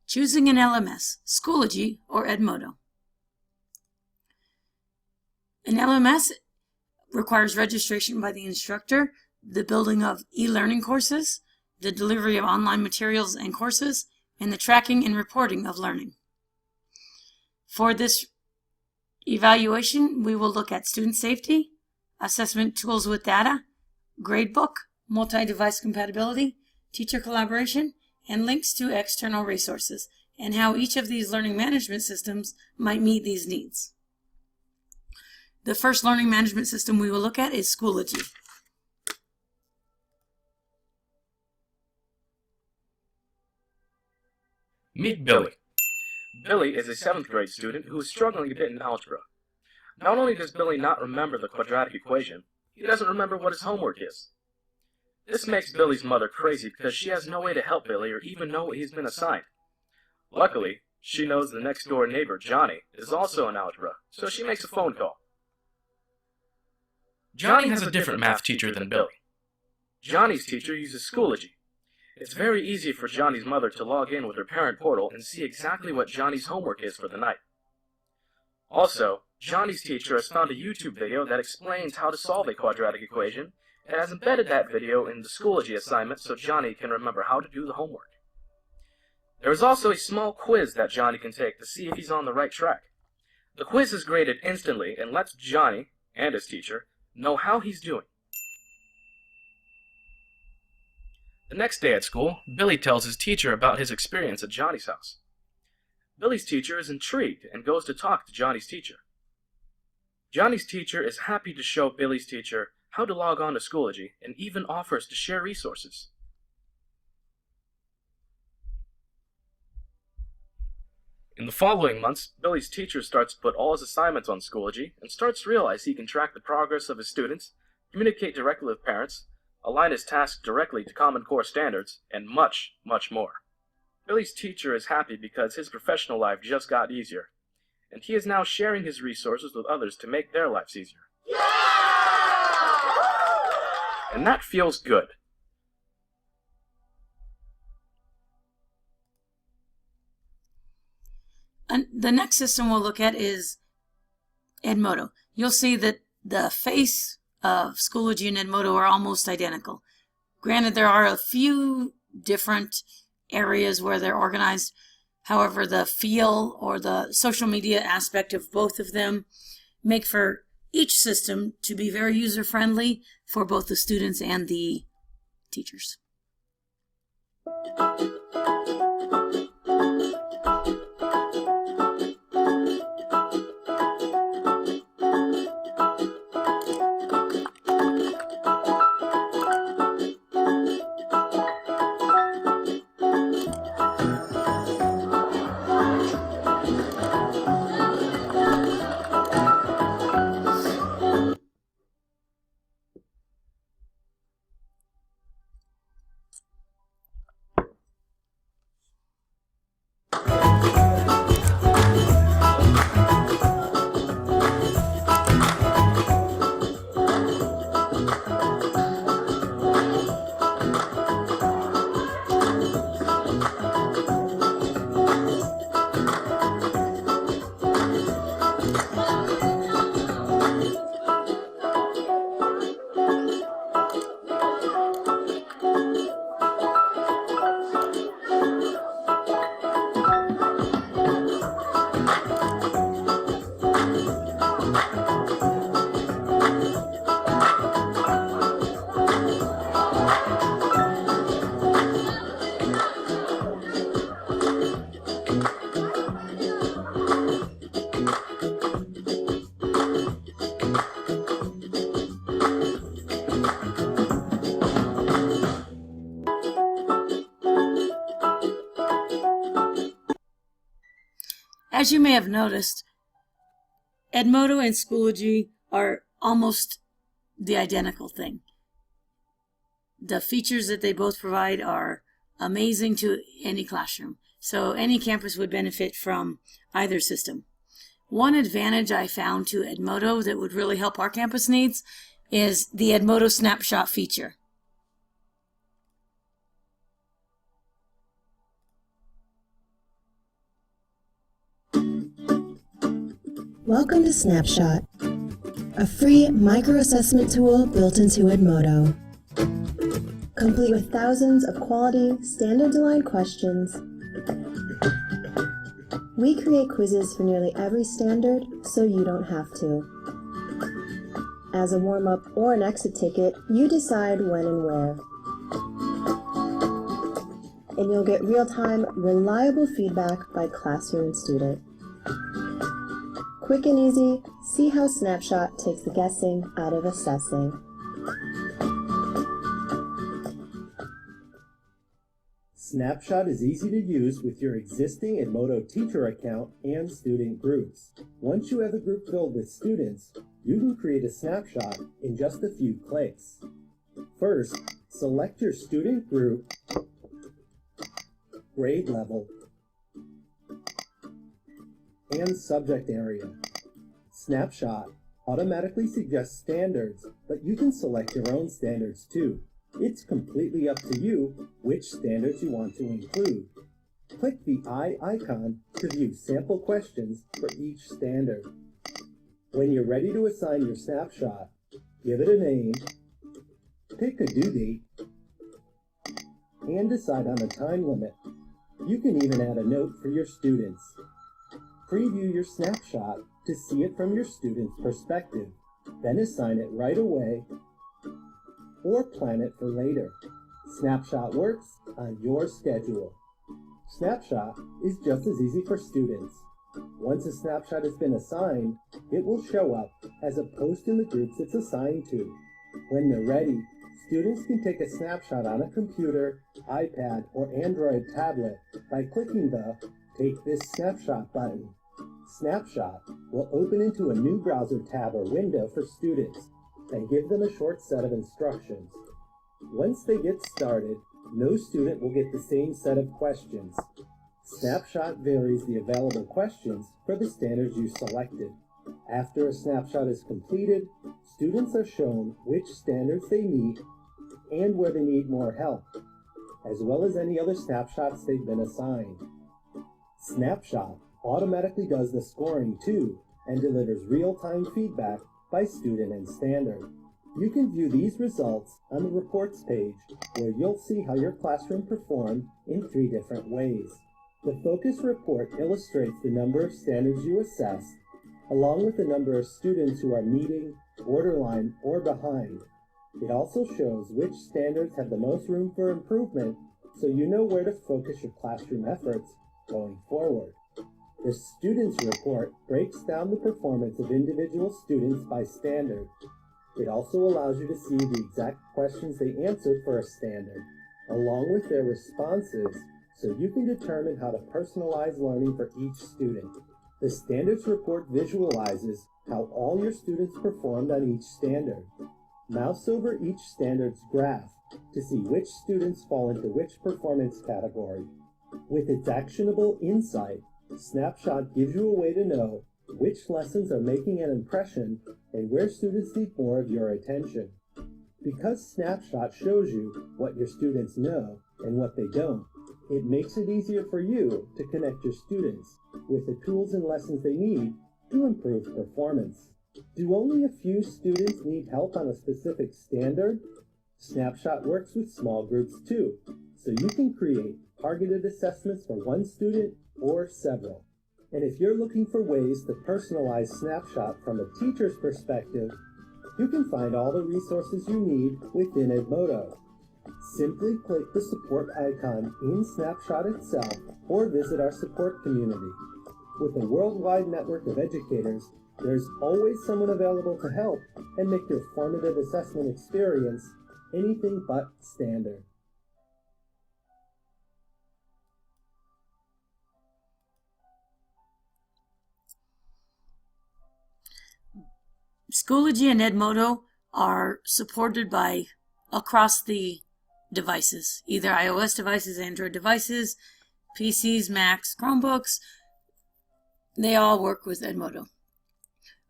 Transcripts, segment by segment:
Choosing an LMS, Schoology or Edmodo. An LMS requires registration by the instructor, the building of e-learning courses, the delivery of online materials and courses, and the tracking and reporting of learning. For this evaluation, we will look at student safety, assessment tools with data, gradebook, multi-device compatibility, teacher collaboration, and links to external resources, and how each of these learning management systems might meet these needs. The first learning management system we will look at is Schoology. Meet Billy. Billy is a 7th grade student who is struggling a bit in algebra. Not only does Billy not remember the quadratic equation, he doesn't remember what his homework is. This makes Billy's mother crazy because she has no way to help Billy or even know what he's been assigned. Luckily, she knows the next door neighbor, Johnny, is also in algebra, so she makes a phone call. Johnny has a different math teacher than Billy. Johnny's teacher uses Schoology. It's very easy for Johnny's mother to log in with her parent portal and see exactly what Johnny's homework is for the night. Also, Johnny's teacher has found a YouTube video that explains how to solve a quadratic equation and has embedded that video in the Schoology assignment so Johnny can remember how to do the homework. There is also a small quiz that Johnny can take to see if he's on the right track. The quiz is graded instantly and lets Johnny, and his teacher, know how he's doing. The next day at school, Billy tells his teacher about his experience at Johnny's house. Billy's teacher is intrigued and goes to talk to Johnny's teacher. Johnny's teacher is happy to show Billy's teacher how to log on to Schoology and even offers to share resources. In the following months, Billy's teacher starts to put all his assignments on Schoology and starts to realize he can track the progress of his students, communicate directly with parents, align his tasks directly to Common Core standards, and much, much more. Billy's teacher is happy because his professional life just got easier, and he is now sharing his resources with others to make their lives easier. And that feels good. And the next system we'll look at is Edmodo. You'll see that the face of Schoology and Edmodo are almost identical. Granted, there are a few different areas where they're organized. However, the feel or the social media aspect of both of them make for each system to be very user-friendly for both the students and the teachers. As you may have noticed, Edmodo and Schoology are almost the identical thing. The features that they both provide are amazing to any classroom, so any campus would benefit from either system. One advantage I found to Edmodo that would really help our campus needs is the Edmodo snapshot feature. Welcome to Snapshot, a free microassessment tool built into Edmodo. Complete with thousands of quality, standards-aligned questions. We create quizzes for nearly every standard, so you don't have to. As a warm-up or an exit ticket, you decide when and where. And you'll get real-time, reliable feedback by classroom and student. Quick and easy, see how Snapshot takes the guessing out of assessing. Snapshot is easy to use with your existing Edmodo teacher account and student groups. Once you have a group filled with students, you can create a snapshot in just a few clicks. First, select your student group, grade level, and subject area. Snapshot automatically suggests standards, but you can select your own standards too. It's completely up to you which standards you want to include. Click the eye icon to view sample questions for each standard. When you're ready to assign your snapshot, give it a name, pick a due date, and decide on a time limit. You can even add a note for your students. Preview your snapshot to see it from your student's perspective, then assign it right away or plan it for later. Snapshot works on your schedule. Snapshot is just as easy for students. Once a snapshot has been assigned, it will show up as a post in the groups it's assigned to. When they're ready, students can take a snapshot on a computer, iPad, or Android tablet by clicking the Take This Snapshot button. Snapshot will open into a new browser tab or window for students and give them a short set of instructions. Once they get started, no student will get the same set of questions. Snapshot varies the available questions for the standards you selected. After a snapshot is completed, students are shown which standards they meet and where they need more help, as well as any other snapshots they've been assigned. Snapshot automatically does the scoring too and delivers real-time feedback by student and standard. You can view these results on the reports page, where you'll see how your classroom performed in 3 different ways. The focus report illustrates the number of standards you assessed, along with the number of students who are meeting, borderline, or behind. It also shows which standards have the most room for improvement, so you know where to focus your classroom efforts going forward. The Students Report breaks down the performance of individual students by standard. It also allows you to see the exact questions they answered for a standard, along with their responses, so you can determine how to personalize learning for each student. The Standards Report visualizes how all your students performed on each standard. Mouse over each standard's graph to see which students fall into which performance category. With its actionable insight, Snapshot gives you a way to know which lessons are making an impression and where students need more of your attention. Because Snapshot shows you what your students know and what they don't, it makes it easier for you to connect your students with the tools and lessons they need to improve performance. Do only a few students need help on a specific standard? Snapshot works with small groups too, so you can create targeted assessments for one student or several. And if you're looking for ways to personalize Snapshot from a teacher's perspective, you can find all the resources you need within Edmodo. Simply click the support icon in Snapshot itself or visit our support community. With a worldwide network of educators, there's always someone available to help and make your formative assessment experience anything but standard. Schoology and Edmodo are supported by across the devices, either iOS devices, Android devices, PCs, Macs, Chromebooks. They all work with Edmodo.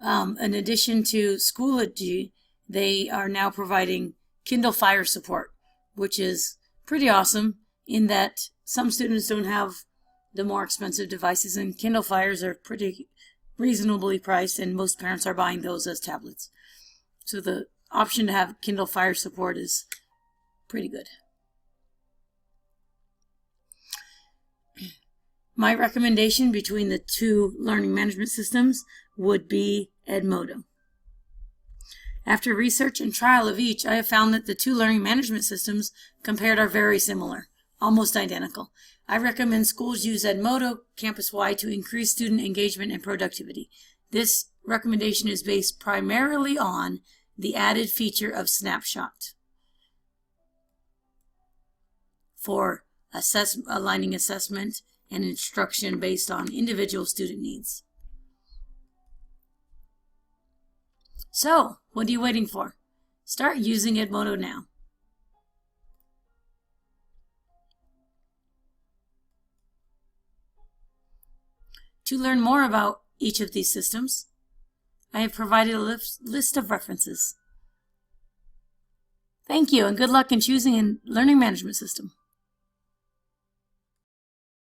In addition to Schoology, they are now providing Kindle Fire support, which is pretty awesome in that some students don't have the more expensive devices, and Kindle Fires are pretty reasonably priced, and most parents are buying those as tablets. So the option to have Kindle Fire support is pretty good. My recommendation between the two learning management systems would be Edmodo. After research and trial of each, I have found that the two learning management systems compared are very similar, almost identical. I recommend schools use Edmodo campus-wide to increase student engagement and productivity. This recommendation is based primarily on the added feature of Snapshot for aligning assessment and instruction based on individual student needs. So, what are you waiting for? Start using Edmodo now. To learn more about each of these systems, I have provided a list of references. Thank you, and good luck in choosing a learning management system.